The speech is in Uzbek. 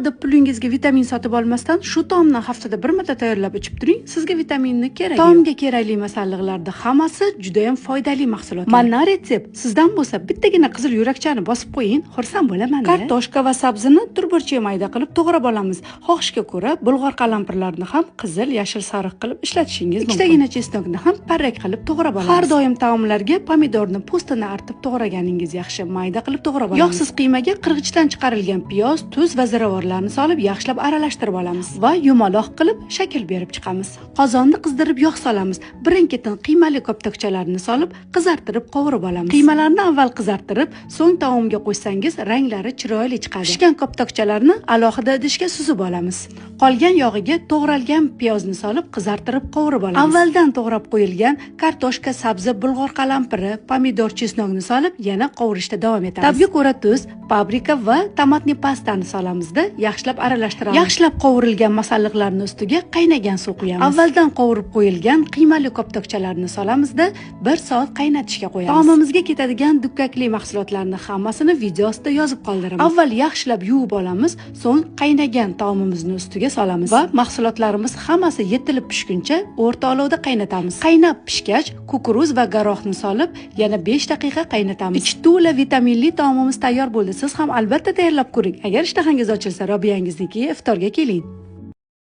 deb pulingizga vitamin sotib olmasdan shu taomni haftada bir marta tayyorlab ichib turing. Sizga vitaminni kerak. Taomga kerakli masalliqlarning hammasi juda ham foydali mahsulotlar. Mana retsept. Sizdan bo'lsa bittagina qizil yurakchani bosib qo'ying, xursand bo'laman. Kartoshka va sabzini turburcha mayda qilib to'g'rab olamiz. Xohishga ko'ra bulg'or qalampirlarini ham qizil, yashil, sariq qilib ishlatishingiz mumkin. Ikkitagina chesnokni ham parrak qilib to'g'rab olamiz. Har doim taomlarga pomidorni po'stini artib to'g'raganingiz yaxshi. Mayda qilib to'g'rab olamiz. Yog'siz qiymaga qirg'ichdan chiqarilgan piyoz, tuz va ziravorlarni solib yaxshilab aralashtirib olamiz va yumaloq qilib shakl berib chiqamiz. Qozonni qizdirib yog' solamiz. Birin-ketin qiymali koptokchalarni solib qizartirib qovurib olamiz. Qiymalarni avval qizartirib, so'ng taomga qo'ysangiz ranglari chiroyli chiqadi. Pishgan koptokchalarni alohida idishga suzib olamiz. Qolgan yog'iga to'g'ralgan piyozni solib qizartirib qovurib olamiz. Avvaldan to'g'rab qo'yilgan kartoshka, sabzi, bulg'or qalampiri, pomidor, chesnokni solib yana qovurishda davom etamiz. Tabga ko'ra tuz, paprika va tomatli pastani solamizda yaxshilab aralashtiramiz. Yaxshilab qovurilgan masalliqlarni ustiga qaynagan suv quyamiz. Avvaldan qovurib qo'yilgan qiymali koptokchalarni solamizda 1 soat qaynatishga qo'yamiz. Taomimizga ketadigan dukkakli mahsulotlarni hammasini video ostida yozib qoldiramiz. Avval yaxshilab yuvib olamiz, so'ng qaynagan taomimizni ustiga solamiz va mahsulotlarimiz hammasi yetilib pishguncha o'rta olovda qaynatamiz. Qaynab pishgach, kukuruz va garohni solib, yana 5 daqiqa qaynatamiz. Ichi to'la vitaminli taomimiz tayyor bo'ldi. Siz ham albatta tayyorlab ko'ring. Agar ishtahangiz ochilsa, Robiyangizniki iftorga keling.